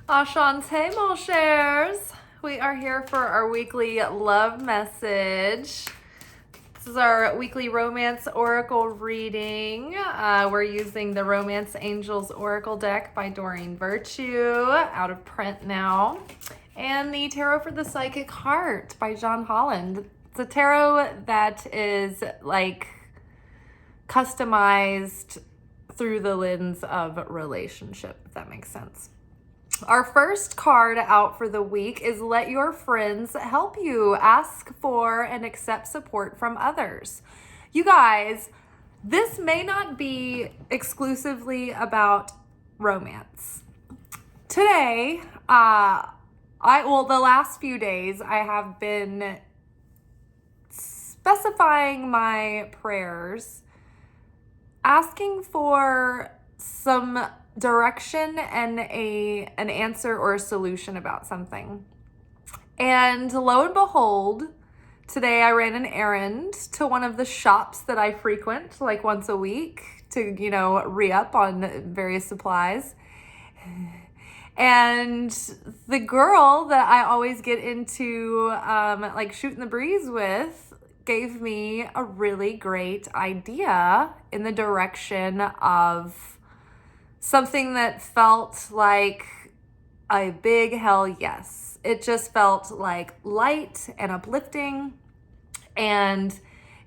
Ashante, mon chers. We are here for our weekly love message. This is our weekly romance oracle reading. We're using the Romance Angels Oracle deck by Doreen Virtue, out of print now, and the Tarot for the Psychic Heart by John Holland. It's a tarot that is like customized through the lens of relationship, if that makes sense. Our first card out for the week is let your friends help you. Ask for and accept support from others. You guys, this may not be exclusively about romance. Today, the last few days, I have been specifying my prayers, asking for some direction and an answer or a solution about something. And lo and behold, today I ran an errand to one of the shops that I frequent like once a week to, re-up on various supplies. And the girl that I always get into like shooting the breeze with gave me a really great idea in the direction of something that felt like a big hell yes. It just felt like light and uplifting. And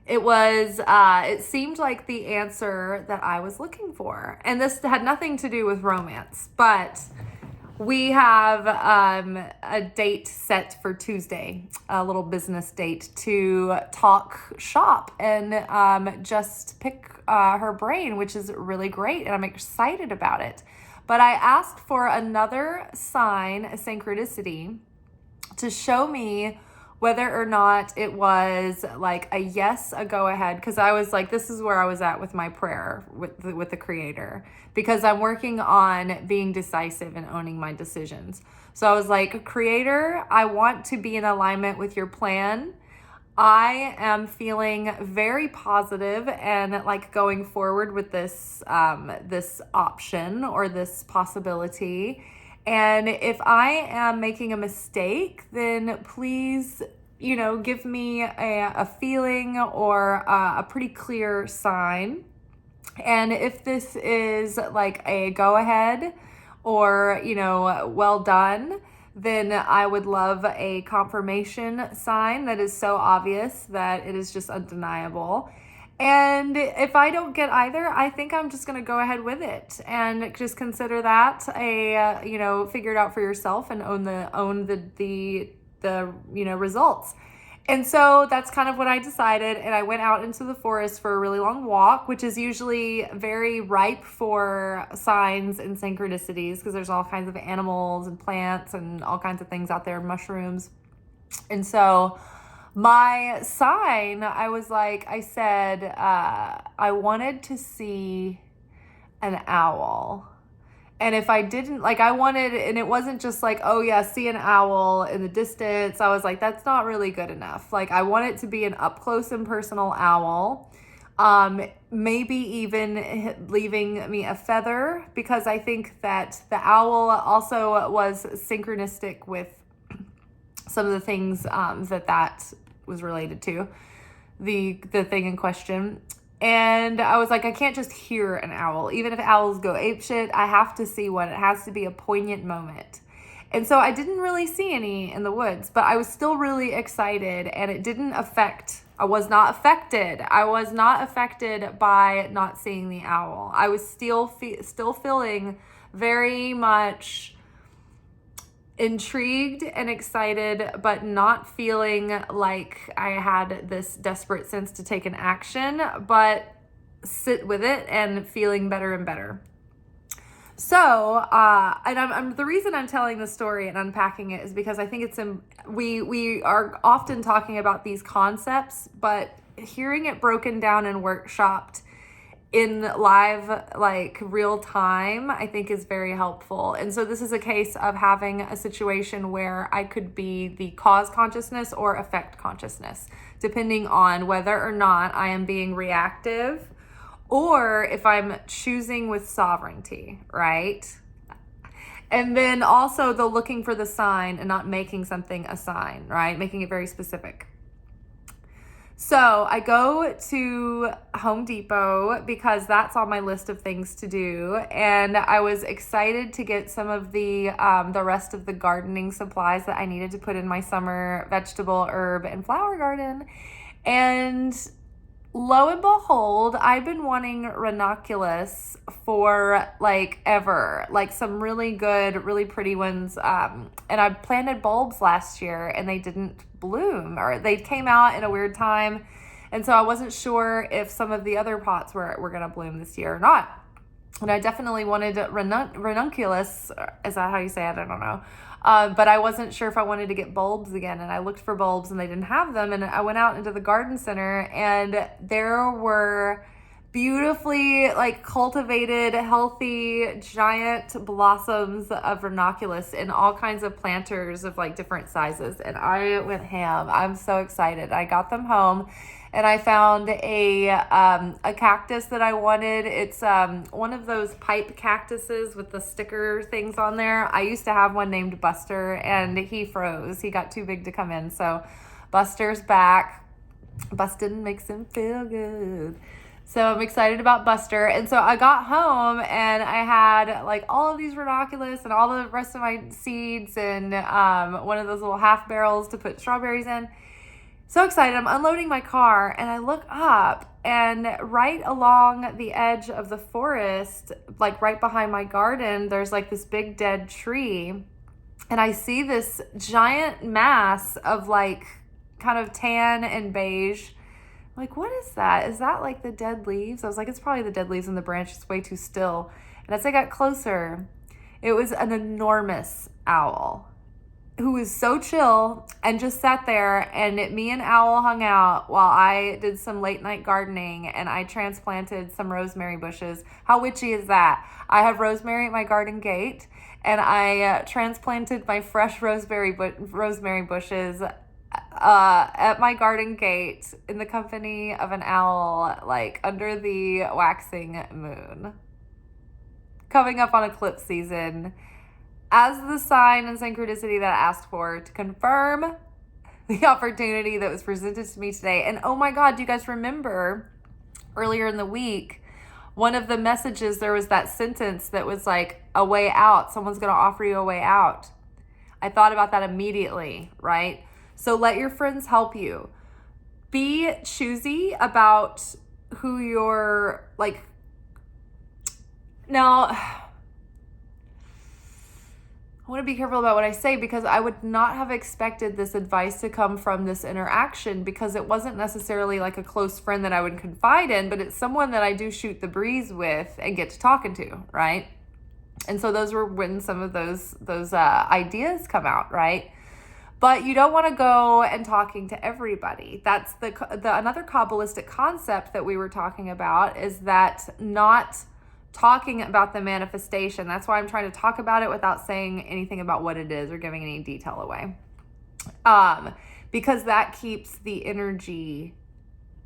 it seemed like the answer that I was looking for. And this had nothing to do with romance, but we have a date set for Tuesday, a little business date to talk shop and just pick her brain, which is really great, and I'm excited about it. But I asked for another sign, a synchronicity, to show me whether or not it was like a yes, a go ahead, because I was like, this is where I was at with my prayer with the Creator, because I'm working on being decisive and owning my decisions. So I was like, Creator, I want to be in alignment with your plan. I am feeling very positive and like going forward with this this option or this possibility. And if I am making a mistake, then please, give me a feeling or a pretty clear sign. And if this is like a go ahead or, well done, then I would love a confirmation sign that is so obvious that it is just undeniable. And if I don't get either, I think I'm just going to go ahead with it and just consider that figure it out for yourself and own the results. And so that's kind of what I decided. And I went out into the forest for a really long walk, which is usually very ripe for signs and synchronicities because there's all kinds of animals and plants and all kinds of things out there, mushrooms. And so my sign, I said, I wanted to see an owl. And if I didn't, and it wasn't just like, oh yeah, see an owl in the distance. I was like, that's not really good enough. Like, I want it to be an up close and personal owl. Maybe even leaving me a feather, because I think that the owl also was synchronistic with some of the things that was related to the thing in question. And I was like, I can't just hear an owl. Even if owls go apeshit, I have to see one. It has to be a poignant moment. And so I didn't really see any in the woods, but I was still really excited, and it didn't affect. I was not affected. I was not affected by not seeing the owl. I was still feeling very much intrigued and excited, but not feeling like I had this desperate sense to take an action, but sit with it and feeling better and better. So, and the reason I'm telling this story and unpacking it is because I think we are often talking about these concepts, but hearing it broken down and workshopped in live, like real time, I think is very helpful. And so this is a case of having a situation where I could be the cause consciousness or effect consciousness, depending on whether or not I am being reactive or if I'm choosing with sovereignty, right? And then also the looking for the sign and not making something a sign, right? Making it very specific. So I go to Home Depot because that's on my list of things to do. And I was excited to get some of the rest of the gardening supplies that I needed to put in my summer vegetable, herb, and flower garden. And lo and behold, I've been wanting ranunculus for like ever, like some really good, really pretty ones. And I planted bulbs last year and they didn't bloom, or they came out in a weird time. And so I wasn't sure if some of the other pots were going to bloom this year or not. And I definitely wanted ranunculus. Is that how you say it? I don't know. But I wasn't sure if I wanted to get bulbs again. And I looked for bulbs and they didn't have them. And I went out into the garden center and there were beautifully like cultivated, healthy, giant blossoms of ranunculus in all kinds of planters of like different sizes. And I went ham. I'm so excited. I got them home. And I found a cactus that I wanted. It's one of those pipe cactuses with the sticker things on there. I used to have one named Buster, and he froze. He got too big to come in. So Buster's back. Bustin' makes him feel good. So I'm excited about Buster. And so I got home and I had like all of these ranunculus and all the rest of my seeds and one of those little half barrels to put strawberries in. So excited. I'm unloading my car and I look up and right along the edge of the forest, like right behind my garden, there's like this big dead tree. And I see this giant mass of like kind of tan and beige. I'm like, what is that? Is that like the dead leaves? I was like, it's probably the dead leaves in the branch. It's way too still. And as I got closer, it was an enormous owl who was so chill and just sat there, and me and Owl hung out while I did some late night gardening and I transplanted some rosemary bushes. How witchy is that? I have rosemary at my garden gate and I transplanted my fresh rosemary bushes at my garden gate in the company of an owl, like under the waxing moon. Coming up on eclipse season, as the sign and synchronicity that I asked for to confirm the opportunity that was presented to me today. And oh my God, do you guys remember earlier in the week, one of the messages, there was that sentence that was like a way out. Someone's going to offer you a way out. I thought about that immediately, right? So let your friends help you. Be choosy about who you're like. Now, I want to be careful about what I say because I would not have expected this advice to come from this interaction because it wasn't necessarily like a close friend that I would confide in, but it's someone that I do shoot the breeze with and get to talking to, right? And so those were when some of those ideas come out, right? But you don't want to go and talking to everybody. That's the another Kabbalistic concept that we were talking about is that not talking about the manifestation. That's why I'm trying to talk about it without saying anything about what it is or giving any detail away. Because that keeps the energy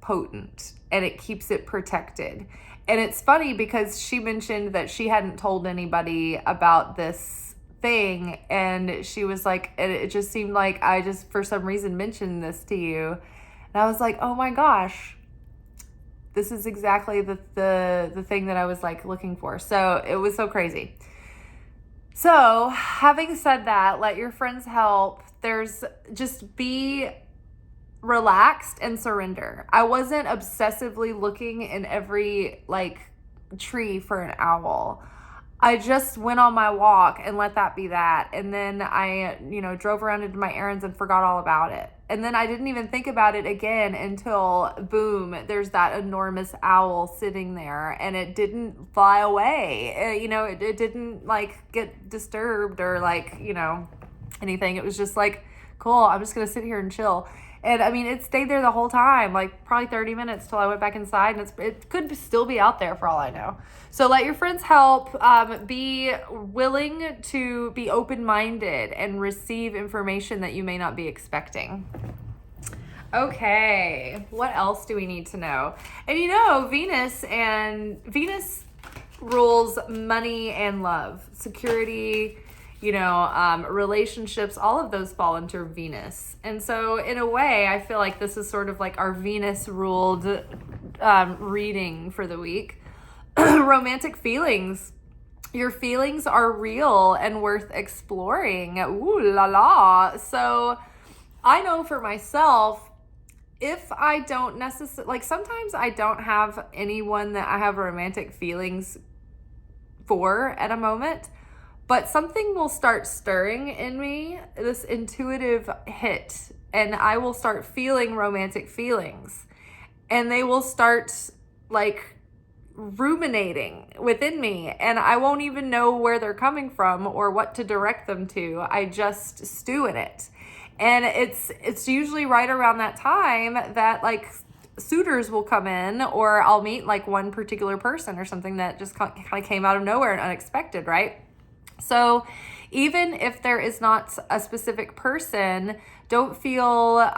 potent and it keeps it protected. And it's funny because she mentioned that she hadn't told anybody about this thing. And she was like, it just seemed like I just, for some reason, mentioned this to you. And I was like, oh my gosh. This is exactly the thing that I was like looking for. So it was so crazy. So having said that, let your friends help. Just be relaxed and surrender. I wasn't obsessively looking in every like tree for an owl. I just went on my walk and let that be that. And then I, drove around and did my errands and forgot all about it. And then I didn't even think about it again until, boom, there's that enormous owl sitting there and it didn't fly away. It didn't like get disturbed or like, anything. It was just like, cool, I'm just going to sit here and chill. And I mean, it stayed there the whole time, like probably 30 minutes till I went back inside, and it could still be out there for all I know. So let your friends help. Be willing to be open-minded and receive information that you may not be expecting. Okay, what else do we need to know? And Venus rules money and love, security, relationships, all of those fall into Venus. And so in a way, I feel like this is sort of like our Venus ruled reading for the week. Romantic feelings. Your feelings are real and worth exploring. Ooh la la. So I know for myself, if I don't necessarily, like sometimes I don't have anyone that I have romantic feelings for at a moment, but something will start stirring in me, this intuitive hit, and I will start feeling romantic feelings, and they will start like ruminating within me, and I won't even know where they're coming from or what to direct them to. I just stew in it. And it's usually right around that time that like suitors will come in, or I'll meet like one particular person or something that just kind of came out of nowhere and unexpected, right? So even if there is not a specific person, don't feel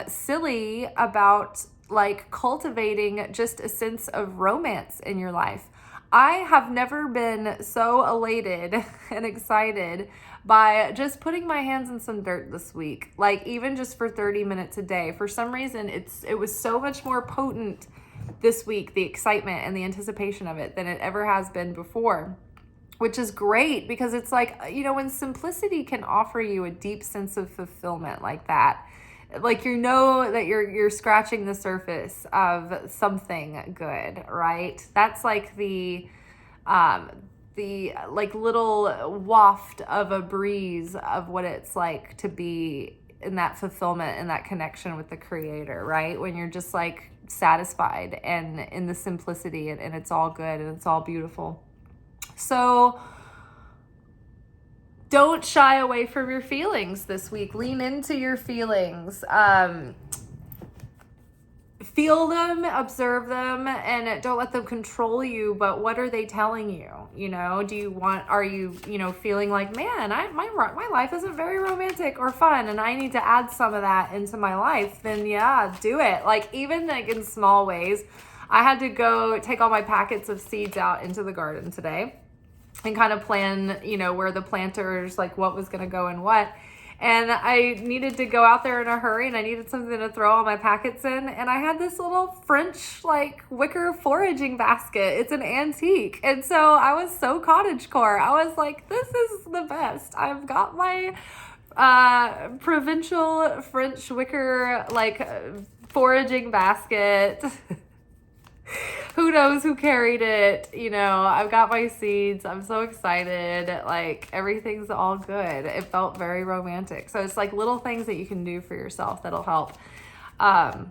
silly about like cultivating just a sense of romance in your life. I have never been so elated and excited by just putting my hands in some dirt this week, like even just for 30 minutes a day. For some reason, it was so much more potent this week, the excitement and the anticipation of it, than it ever has been before, which is great because it's like, when simplicity can offer you a deep sense of fulfillment like that, like that you're scratching the surface of something good, right? That's like the like little waft of a breeze of what it's like to be in that fulfillment and that connection with the creator, right? When you're just like satisfied and in the simplicity, and it's all good and it's all beautiful. So don't shy away from your feelings this week. Lean into your feelings. Feel them, observe them, and don't let them control you. But what are they telling you? Are you feeling like, man, my life isn't very romantic or fun, and I need to add some of that into my life? Then yeah, do it. Like even like in small ways. I had to go take all my packets of seeds out into the garden today and kind of plan, where the planters, like what was going to go in what. And I needed to go out there in a hurry, and I needed something to throw all my packets in. And I had this little French like wicker foraging basket. It's an antique. And so I was so cottagecore. I was like, this is the best. I've got my provincial French wicker like foraging basket. Who knows who carried it? I've got my seeds. I'm so excited. Like everything's all good. It felt very romantic. So it's like little things that you can do for yourself that'll help. I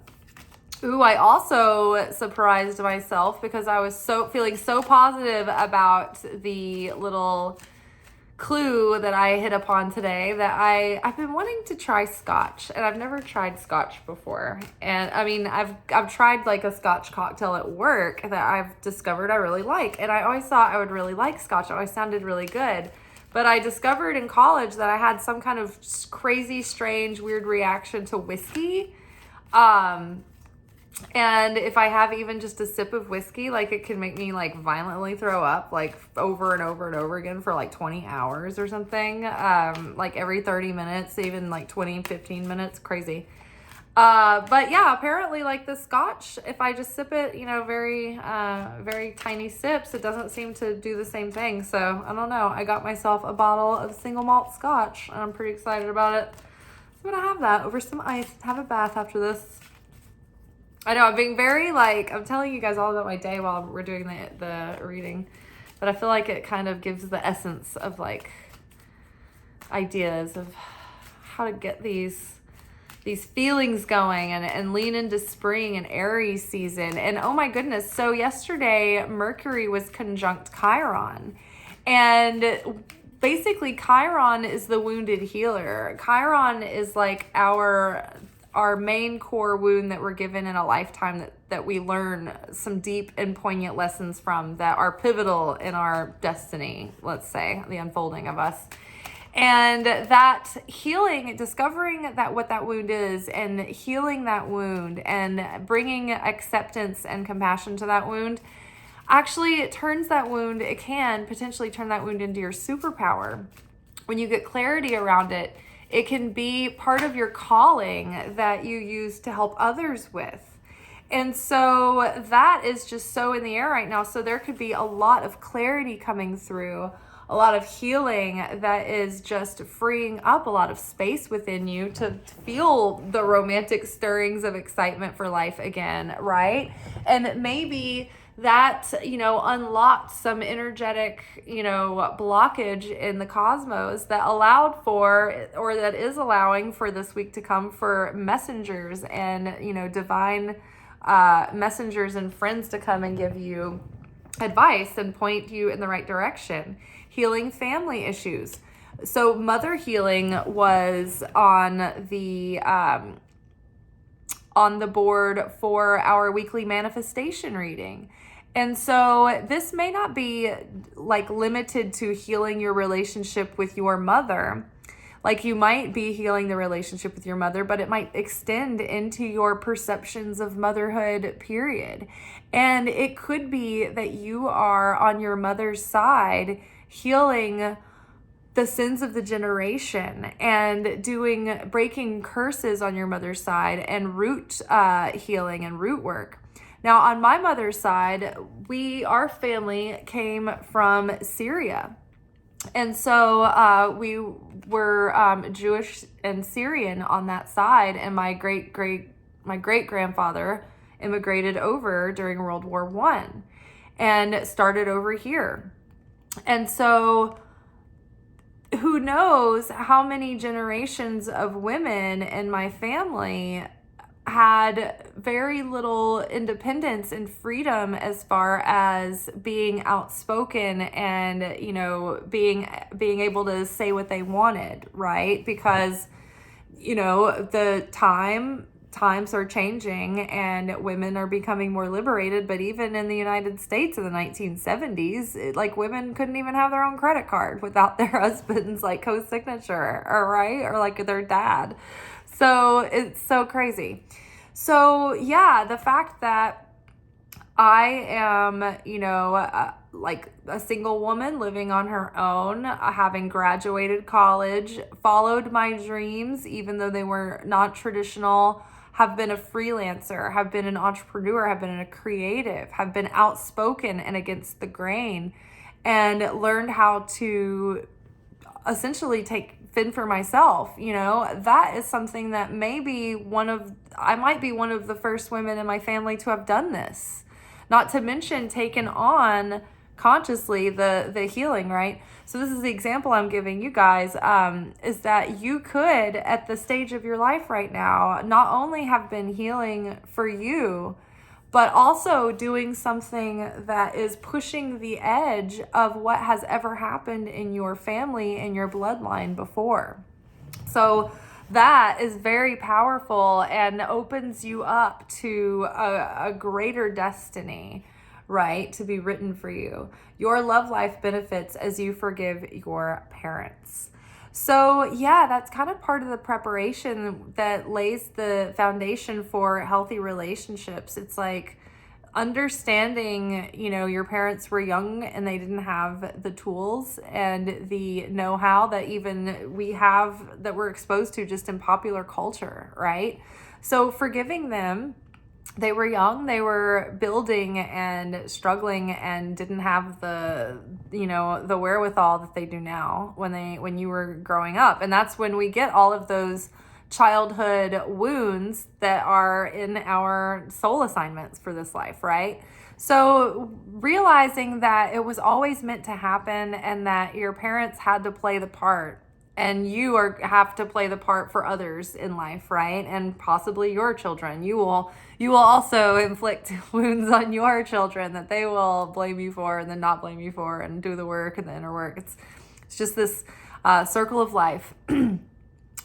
also surprised myself because I was feeling so positive about the little clue that I hit upon today that I've been wanting to try scotch, and I've never tried scotch before. And I mean, I've tried like a scotch cocktail at work that I've discovered I really like, and I always thought I would really like scotch. It always sounded really good. But I discovered in college that I had some kind of crazy, strange, weird reaction to whiskey. And if I have even just a sip of whiskey, like it can make me like violently throw up like over and over and over again for like 20 hours or something. Like every 30 minutes, even like 20, 15 minutes, crazy. But yeah, apparently like the scotch, if I just sip it, very, very tiny sips, it doesn't seem to do the same thing. So I don't know. I got myself a bottle of single malt scotch, and I'm pretty excited about it. So I'm going to have that over some ice, have a bath after this. I know I'm being very I'm telling you guys all about my day while we're doing the reading, but I feel like it kind of gives the essence of like ideas of how to get these feelings going and lean into spring and Aries season. And oh my goodness, so yesterday Mercury was conjunct Chiron, and basically Chiron is the wounded healer. Chiron is like our main core wound that we're given in a lifetime that we learn some deep and poignant lessons from that are pivotal in our destiny, let's say, the unfolding of us. And that healing, discovering that what that wound is and healing that wound and bringing acceptance and compassion to that wound, actually it can potentially turn that wound into your superpower. when you get clarity around it, it can be part of your calling that you use to help others with. And so that is just so in the air right now. So there could be a lot of clarity coming through, a lot of healing that is just freeing up a lot of space within you to feel the romantic stirrings of excitement for life again, right? And maybe that, unlocked some energetic, blockage in the cosmos that allowed for, or that is allowing for this week to come for messengers and, divine messengers and friends to come and give you advice and point you in the right direction. Healing family issues. So mother healing was on the board for our weekly manifestation reading. And so this may not be like limited to healing your relationship with your mother. Like you might be healing the relationship with your mother, but it might extend into your perceptions of motherhood, period. And it could be that you are on your mother's side healing the sins of the generation and breaking curses on your mother's side and root healing and root work. Now, on my mother's side, our family came from Syria. And so we were Jewish and Syrian on that side. And my great grandfather immigrated over during World War I and started over here. And so who knows how many generations of women in my family had very little independence and freedom as far as being outspoken and, being able to say what they wanted, right? Because, the times are changing and women are becoming more liberated. But even in the United States in the 1970s, women couldn't even have their own credit card without their husband's co-signature, or like their dad. So it's so crazy. So yeah, the fact that I am, a single woman living on her own, having graduated college, followed my dreams, even though they were not traditional, have been a freelancer, have been an entrepreneur, have been a creative, have been outspoken and against the grain, and learned how to essentially fend for myself. That is something that I might be one of the first women in my family to have done this. Not to mention taken on consciously the healing, right? So this is the example I'm giving you guys, is that you could, at the stage of your life right now, not only have been healing for you, but also doing something that is pushing the edge of what has ever happened in your family and your bloodline before. So that is very powerful and opens you up to a greater destiny, right, to be written for you. Your love life benefits as you forgive your parents. So yeah, that's kind of part of the preparation that lays the foundation for healthy relationships. It's like understanding, your parents were young and they didn't have the tools and the know-how that even we have, that we're exposed to just in popular culture, right? So forgiving them, they were young, they were building and struggling and didn't have the wherewithal that they do now when you were growing up. And that's when we get all of those childhood wounds that are in our soul assignments for this life, right? So realizing that it was always meant to happen and that your parents had to play the part, and you have to play the part for others in life, right? And possibly your children. You will also inflict wounds on your children that they will blame you for and then not blame you for, and do the work and the inner work. It's just this circle of life.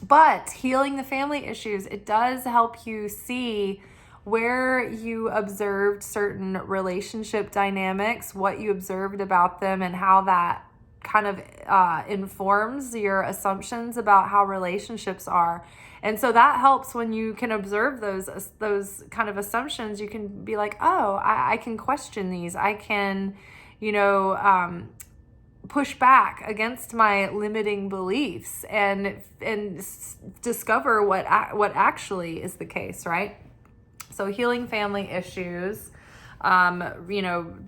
But healing the family issues, it does help you see where you observed certain relationship dynamics, what you observed about them, and how that kind of informs your assumptions about how relationships are. And so that helps when you can observe those kind of assumptions. You can be like, oh, I can question these. I can, push back against my limiting beliefs and discover what actually is the case, right? So healing family issues,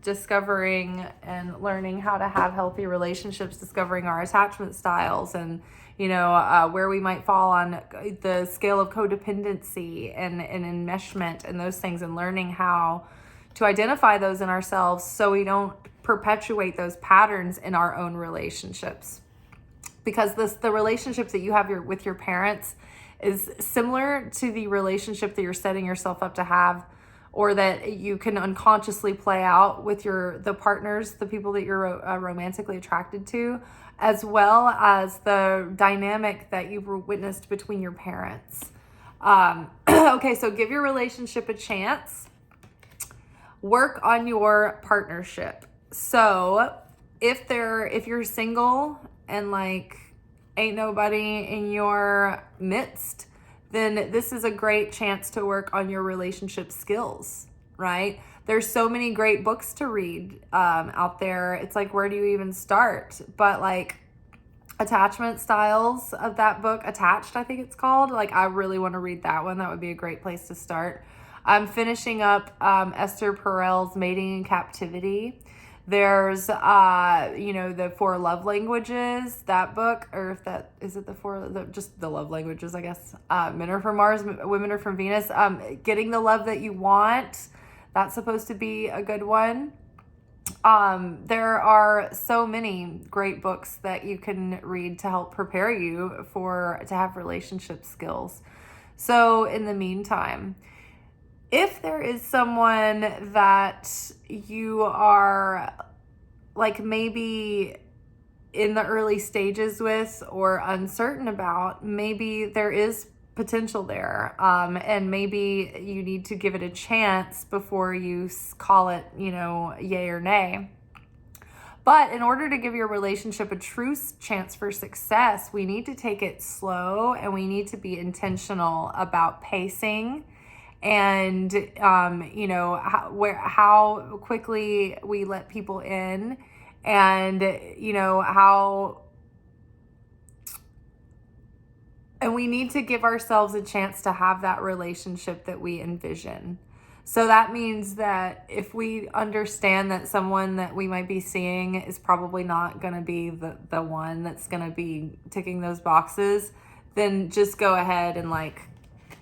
discovering and learning how to have healthy relationships, discovering our attachment styles, and where we might fall on the scale of codependency and enmeshment and those things, and learning how to identify those in ourselves so we don't perpetuate those patterns in our own relationships. Because the relationship that you have with your parents is similar to the relationship that you're setting yourself up to have, or that you can unconsciously play out with the partners, the people that you're romantically attracted to, as well as the dynamic that you've witnessed between your parents. Okay, so give your relationship a chance. Work on your partnership. So if you're single and like ain't nobody in your midst, then this is a great chance to work on your relationship skills, right? There's so many great books to read out there. It's like, where do you even start? But like attachment styles of that book, Attached, I think it's called. Like, I really want to read that one. That would be a great place to start. I'm finishing up Esther Perel's Mating in Captivity. There's, the 4 love languages, that book, or if that, is it just the love languages, I guess. Men are from Mars, women are from Venus. Getting the love that you want, that's supposed to be a good one. There are so many great books that you can read to help prepare you to have relationship skills. So in the meantime, if there is someone that you are like maybe in the early stages with or uncertain about, maybe there is potential there. And maybe you need to give it a chance before you call it, yay or nay. But in order to give your relationship a true chance for success, we need to take it slow, and we need to be intentional about pacing and, how quickly we let people in, and, and we need to give ourselves a chance to have that relationship that we envision. So that means that if we understand that someone that we might be seeing is probably not going to be the one that's going to be ticking those boxes, then just go ahead and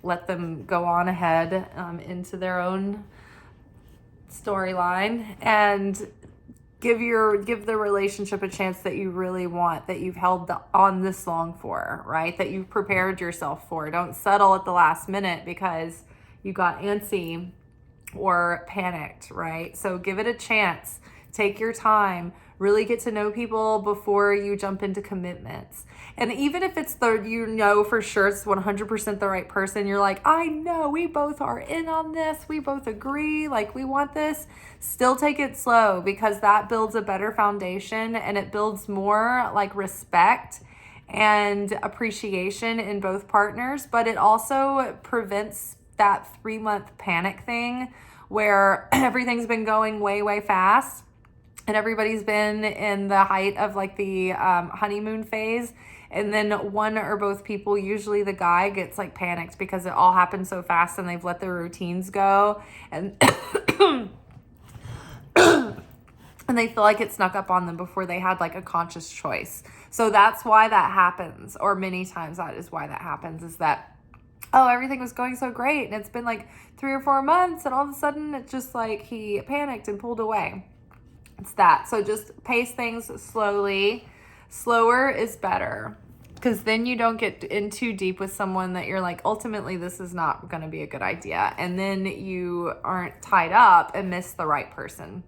let them go on ahead into their own storyline, and give the relationship a chance that you really want, that you've held on this long for, right? That you've prepared yourself for. Don't settle at the last minute because you got antsy or panicked, right? So give it a chance. Take your time. Really get to know people before you jump into commitments. And even if it's for sure it's 100% the right person, you're like, I know we both are in on this. We both agree, like we want this. Still take it slow, because that builds a better foundation, and it builds more like respect and appreciation in both partners. But it also prevents that 3-month panic thing where everything's been going way, way fast, and everybody's been in the height of like the honeymoon phase. And then one or both people, usually the guy, gets like panicked because it all happened so fast and they've let their routines go. And and they feel like it snuck up on them before they had like a conscious choice. So that's why that happens. Or many times that is why that happens, is that, oh, everything was going so great, and it's been like 3 or 4 months, and all of a sudden it's just like he panicked and pulled away. It's that. So just pace things slowly. Slower is better, because then you don't get in too deep with someone that you're like, ultimately this is not going to be a good idea, and then you aren't tied up and miss the right person.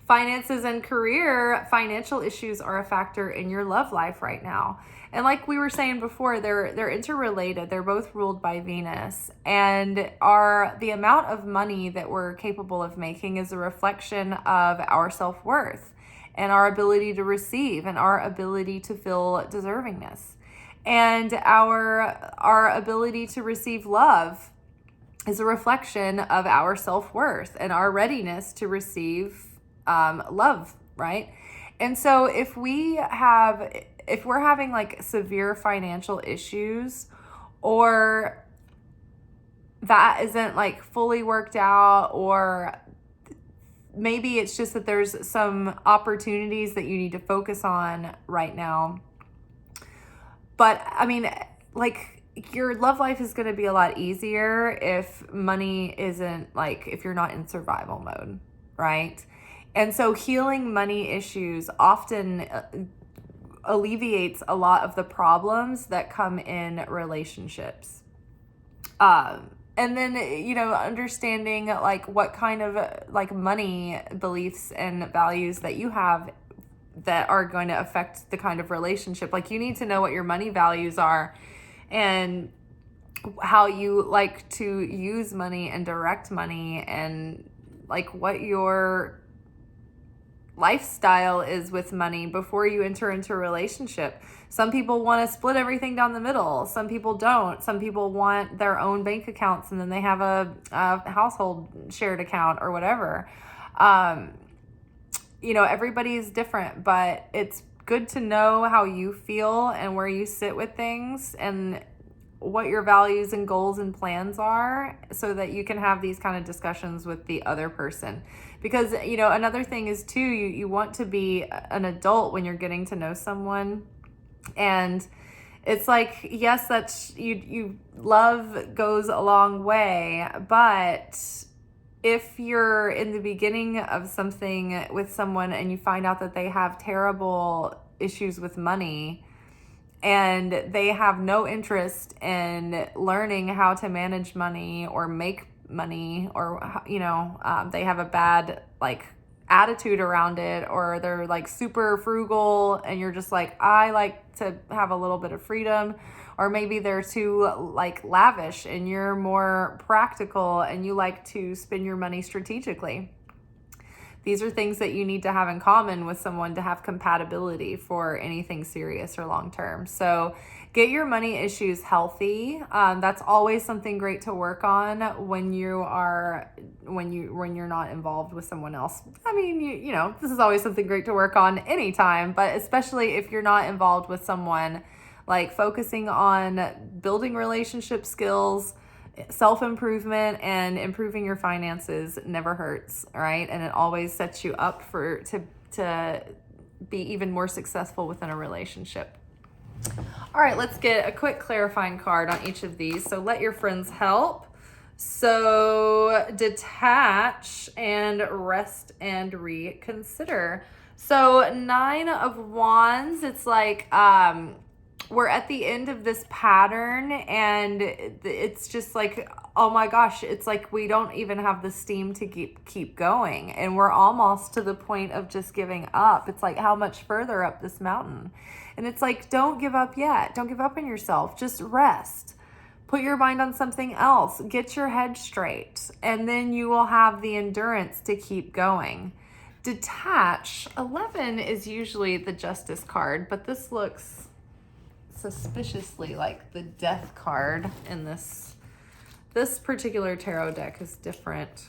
Finances and career. Financial issues are a factor in your love life right now. And like we were saying before, they're interrelated. They're both ruled by Venus, and the amount of money that we're capable of making is a reflection of our self-worth and our ability to receive and our ability to feel deservingness. And our ability to receive love is a reflection of our self-worth and our readiness to receive love, right? And so if we're having like severe financial issues, or that isn't like fully worked out, or maybe it's just that there's some opportunities that you need to focus on right now. But I mean, like, your love life is going to be a lot easier if money isn't like, if you're not in survival mode, right? And so healing money issues often alleviates a lot of the problems that come in relationships. And then, understanding like what kind of like money beliefs and values that you have that are going to affect the kind of relationship. Like, you need to know what your money values are and how you like to use money and direct money, and like what your lifestyle is with money before you enter into a relationship. Some people want to split everything down the middle. Some people don't. Some people want their own bank accounts and then they have a household shared account or whatever. Everybody's different, but it's good to know how you feel and where you sit with things and what your values and goals and plans are, so that you can have these kind of discussions with the other person. Because, another thing is too, you want to be an adult when you're getting to know someone. And it's like, yes, that's you love goes a long way, but if you're in the beginning of something with someone and you find out that they have terrible issues with money and they have no interest in learning how to manage money or make money, or they have a bad like attitude around it, or they're like super frugal and you're just like, I like to have a little bit of freedom, or maybe they're too like lavish and you're more practical and you like to spend your money strategically. These are things that you need to have in common with someone to have compatibility for anything serious or long term. So get your money issues healthy. That's always something great to work on when you're not involved with someone else. I mean, this is always something great to work on anytime, but especially if you're not involved with someone, like focusing on building relationship skills, self-improvement, and improving your finances never hurts, all right? And it always sets you up to be even more successful within a relationship. All right, let's get a quick clarifying card on each of these. So let your friends help. So detach and rest and reconsider. So 9 of Wands, it's like we're at the end of this pattern and it's just like, oh my gosh, it's like we don't even have the steam to keep going, and we're almost to the point of just giving up. It's like, how much further up this mountain? And it's like, don't give up yet. Don't give up on yourself. Just rest. Put your mind on something else. Get your head straight, and then you will have the endurance to keep going. Detach. 11 is usually the Justice card, but this looks suspiciously like the Death card in this particular tarot deck is different.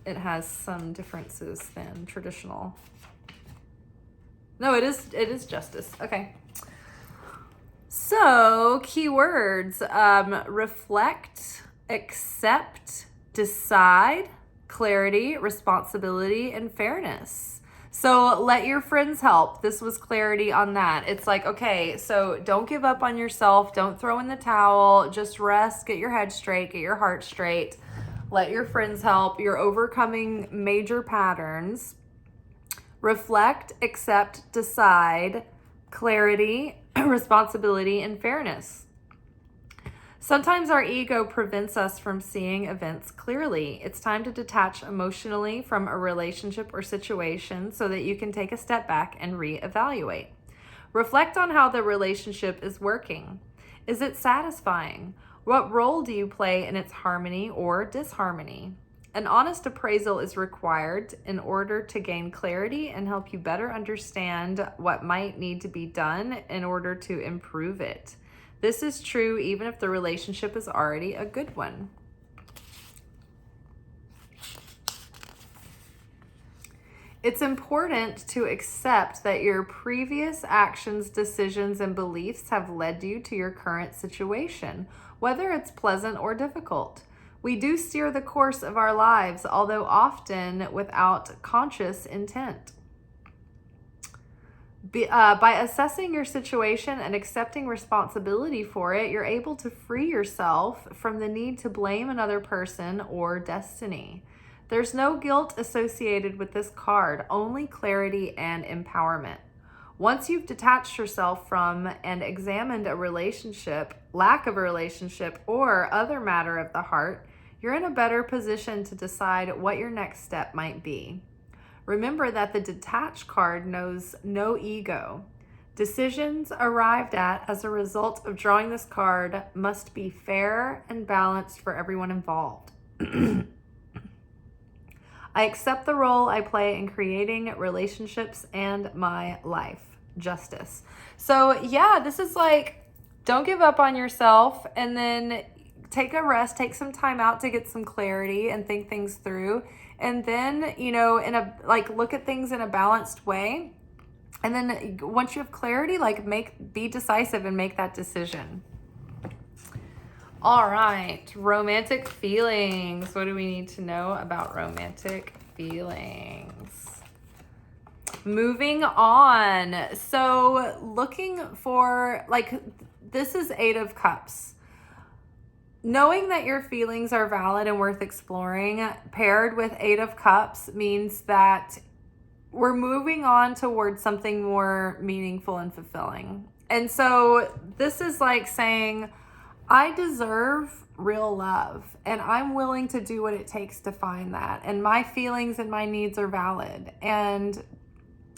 It has some differences than traditional. No, it is Justice. Okay. So keywords: reflect, accept, decide, clarity, responsibility, and fairness. So let your friends help. This was clarity on that. It's like, okay, so don't give up on yourself. Don't throw in the towel. Just rest, get your head straight, get your heart straight. Let your friends help. You're overcoming major patterns. Reflect, accept, decide, clarity, responsibility, and fairness. Sometimes our ego prevents us from seeing events clearly. It's time to detach emotionally from a relationship or situation so that you can take a step back and reevaluate. Reflect on how the relationship is working. Is it satisfying? What role do you play in its harmony or disharmony? An honest appraisal is required in order to gain clarity and help you better understand what might need to be done in order to improve it. This is true even if the relationship is already a good one. It's important to accept that your previous actions, decisions, and beliefs have led you to your current situation, whether it's pleasant or difficult. We do steer the course of our lives, although often without conscious intent. By assessing your situation and accepting responsibility for it, you're able to free yourself from the need to blame another person or destiny. There's no guilt associated with this card, only clarity and empowerment. Once you've detached yourself from and examined a relationship, lack of a relationship, or other matter of the heart, you're in a better position to decide what your next step might be. Remember that the detached card knows no ego. Decisions arrived at as a result of drawing this card must be fair and balanced for everyone involved. I accept the role I play in creating relationships and my life. Justice. So yeah, this is like, don't give up on yourself, and then take a rest, take some time out to get some clarity and think things through. And then, look at things in a balanced way. And then once you have clarity, be decisive and make that decision. All right, romantic feelings. What do we need to know about romantic feelings? Moving on. So looking for, this is 8 of Cups. Knowing that your feelings are valid and worth exploring, paired with 8 of Cups, means that we're moving on towards something more meaningful and fulfilling. And so this is like saying, I deserve real love, and I'm willing to do what it takes to find that. And my feelings and my needs are valid. And,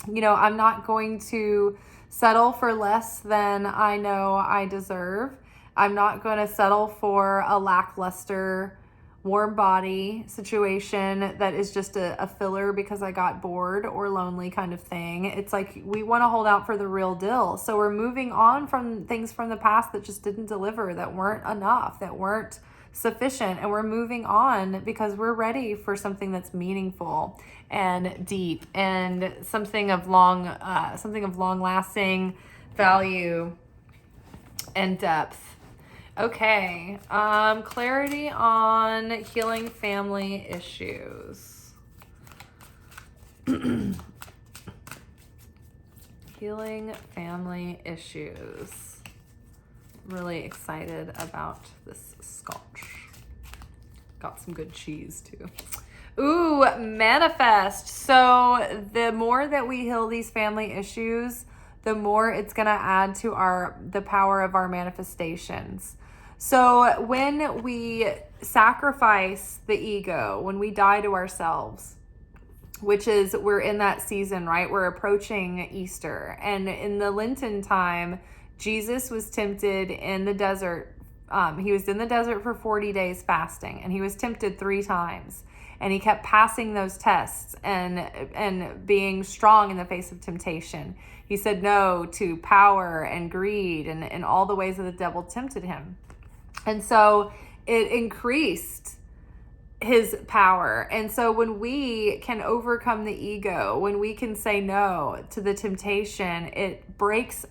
I'm not going to settle for less than I know I deserve. I'm not going to settle for a lackluster, warm body situation that is just a filler because I got bored or lonely kind of thing. It's like we want to hold out for the real deal. So we're moving on from things from the past that just didn't deliver, that weren't enough, that weren't sufficient. And we're moving on because we're ready for something that's meaningful and deep and something of long lasting value and depth. Okay, clarity on healing family issues. Healing family issues. Really excited about this scotch. Got some good cheese too. Ooh, manifest. So the more that we heal these family issues, the more it's going to add to the power of our manifestations. So when we sacrifice the ego, when we die to ourselves, which is, we're in that season, right? We're approaching Easter. And in the Lenten time, Jesus was tempted in the desert. He was in the desert for 40 days fasting, and he was tempted 3 times. And he kept passing those tests and being strong in the face of temptation. He said no to power and greed and all the ways that the devil tempted him. And so it increased his power. And so when we can overcome the ego, when we can say no to the temptation, it breaks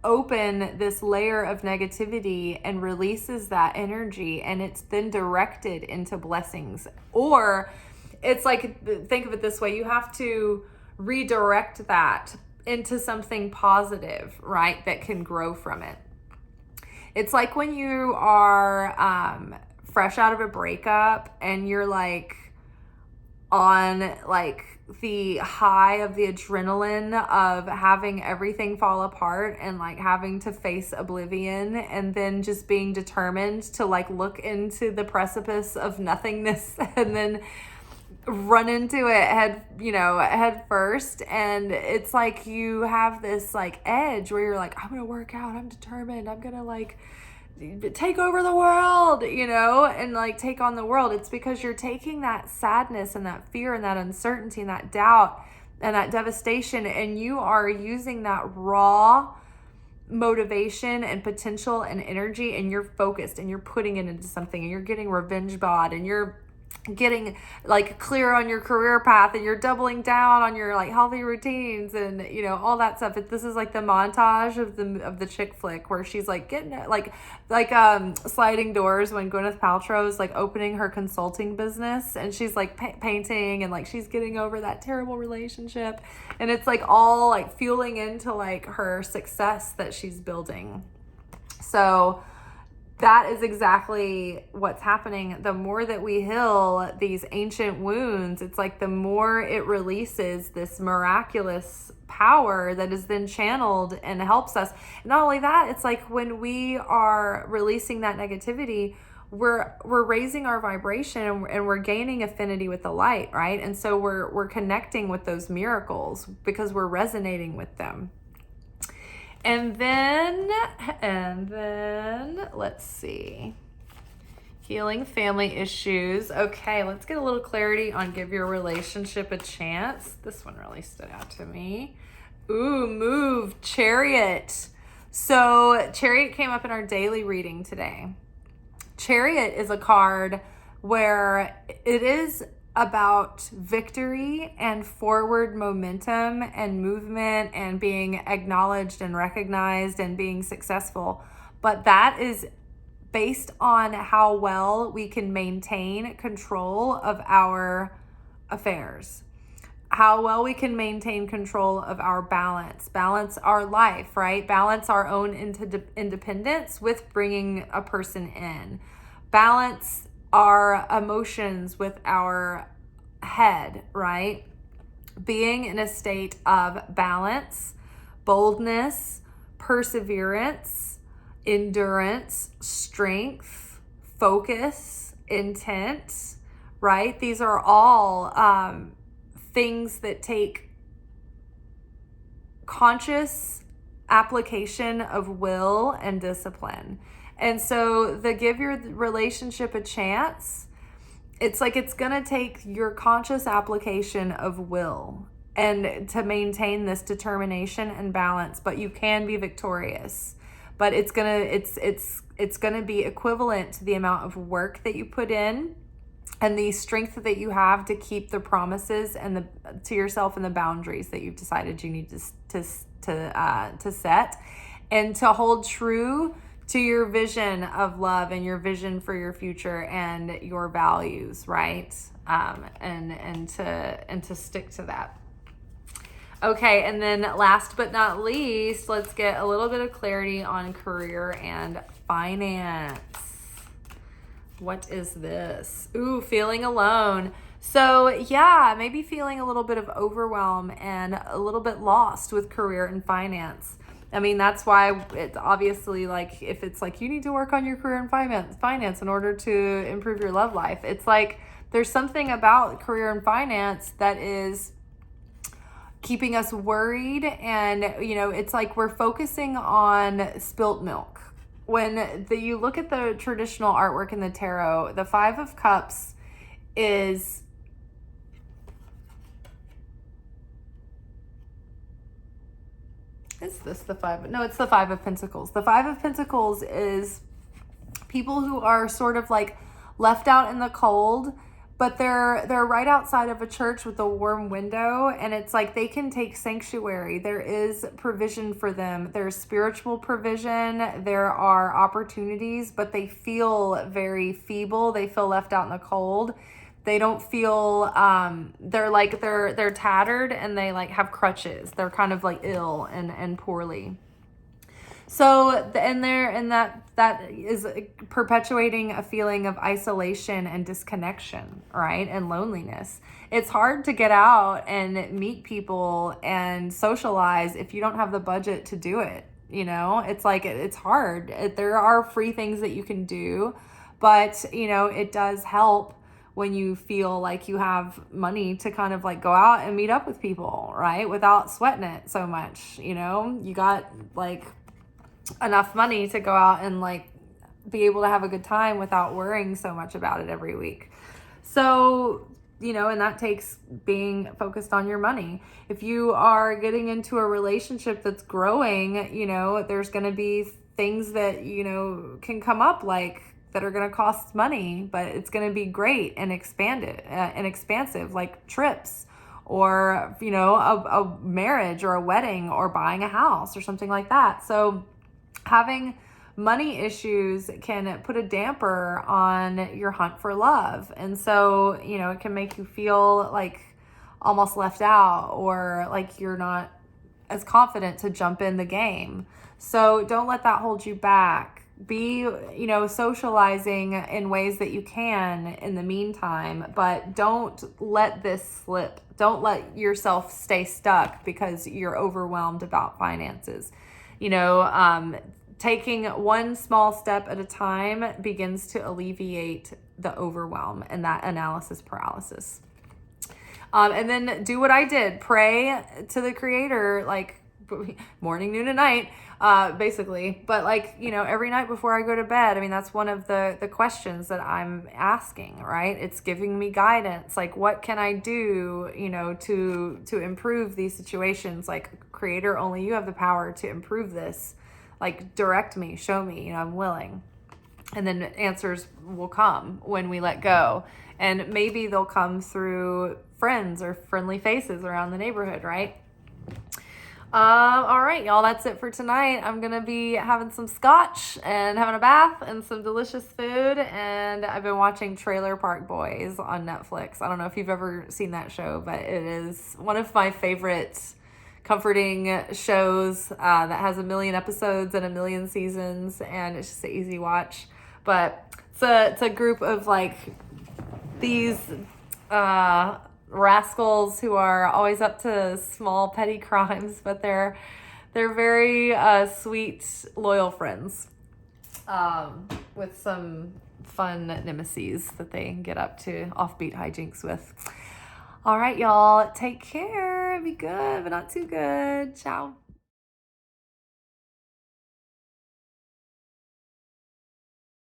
open this layer of negativity and releases that energy, and it's then directed into blessings. Or it's like, think of it this way, you have to redirect that into something positive, right, that can grow from it. It's like when you are fresh out of a breakup and you're on the high of the adrenaline of having everything fall apart and having to face oblivion, and then just being determined to look into the precipice of nothingness and then run into it head first. And it's like you have this edge where you're I'm gonna work out, I'm determined, I'm gonna take over the world, and take on the world. It's because you're taking that sadness and that fear and that uncertainty and that doubt and that devastation, and you are using that raw motivation and potential and energy, and you're focused and you're putting it into something, and you're getting revenge bod, and you're getting like clear on your career path, and you're doubling down on your like healthy routines and all that stuff. This is like the montage of the chick flick where she's like getting like sliding doors when Gwyneth Paltrow is like opening her consulting business, and she's like painting, and like she's getting over that terrible relationship, and it's like all like fueling into like her success that she's building. So that is exactly what's happening. The more that we heal these ancient wounds, it's like the more it releases this miraculous power that is then channeled and helps us. Not only that, it's like when we are releasing that negativity, we're raising our vibration, and we're gaining affinity with the light, right? And so we're connecting with those miracles because we're resonating with them. And then let's see. Healing family issues. Okay, let's get a little clarity on give your relationship a chance. This one really stood out to me. Ooh, move, Chariot. So Chariot came up in our daily reading today. Chariot is a card where it is about victory and forward momentum and movement and being acknowledged and recognized and being successful. But that is based on how well we can maintain control of our affairs, how well we can maintain control of our balance our life, right? Balance our own independence with bringing a person in. Balance our emotions with our head, right? Being in a state of balance, boldness, perseverance, endurance, strength, focus, intent, right? These are all things that take conscious application of will and discipline. And so the give your relationship a chance, it's like it's going to take your conscious application of will and to maintain this determination and balance, but you can be victorious. But it's going to be equivalent to the amount of work that you put in and the strength that you have to keep the promises and to yourself and the boundaries that you've decided you need to set, and to hold true to your vision of love and your vision for your future and your values, right? And to stick to that. Okay, and then last but not least, let's get a little bit of clarity on career and finance. What is this? Ooh, feeling alone. So yeah, maybe feeling a little bit of overwhelm and a little bit lost with career and finance. I mean, that's why it's obviously like, if it's like you need to work on your career and finance in order to improve your love life. It's like there's something about career and finance that is keeping us worried, and it's like we're focusing on spilt milk. When you look at the traditional artwork in the tarot, the Five of Cups is this the five? No, it's the Five of Pentacles. The Five of Pentacles is people who are sort of like left out in the cold, but they're right outside of a church with a warm window, and it's like they can take sanctuary. There is provision for them. There's spiritual provision. There are opportunities, but they feel very feeble. They feel left out in the cold. They don't feel they're tattered, and they like have crutches. They're kind of like ill and poorly. So, and that is perpetuating a feeling of isolation and disconnection, right? And loneliness. It's hard to get out and meet people and socialize if you don't have the budget to do it. It's like, it's hard. There are free things that you can do, but it does help when you feel like you have money to kind of like go out and meet up with people, right? Without sweating it so much. You got like enough money to go out and like be able to have a good time without worrying so much about it every week. So, and that takes being focused on your money. If you are getting into a relationship that's growing, there's going to be things that, can come up, like that are going to cost money, but it's going to be great and expansive, like trips or, you know, a marriage or a wedding or buying a house or something like that. So having money issues can put a damper on your hunt for love. And so, you know, it can make you feel like almost left out or like you're not as confident to jump in the game. So don't let that hold you back. Be, you know, socializing in ways that you can in the meantime, but don't let this slip. Don't let yourself stay stuck because you're overwhelmed about finances. You know, taking one small step at a time begins to alleviate the overwhelm and that analysis paralysis. And then do what I did. Pray to the Creator, like morning, noon, and night, basically. But like, you know, every night before I go to bed, I mean, that's one of the questions that I'm asking, right? It's giving me guidance. Like, what can I do, you know, to improve these situations? Like, Creator, only you have the power to improve this. Like, direct me, show me, you know, I'm willing. And then answers will come when we let go. And maybe they'll come through friends or friendly faces around the neighborhood, right? All right, y'all, that's it for tonight. I'm going to be having some scotch and having a bath and some delicious food. And I've been watching Trailer Park Boys on Netflix. I don't know if you've ever seen that show, but it is one of my favorite comforting shows that has 1 million episodes and 1 million seasons. And it's just an easy watch. But it's a group of like these rascals who are always up to small petty crimes, but they're very sweet, loyal friends with some fun nemesis that they get up to offbeat hijinks with. All right, y'all, take care. Be good, but not too good. Ciao.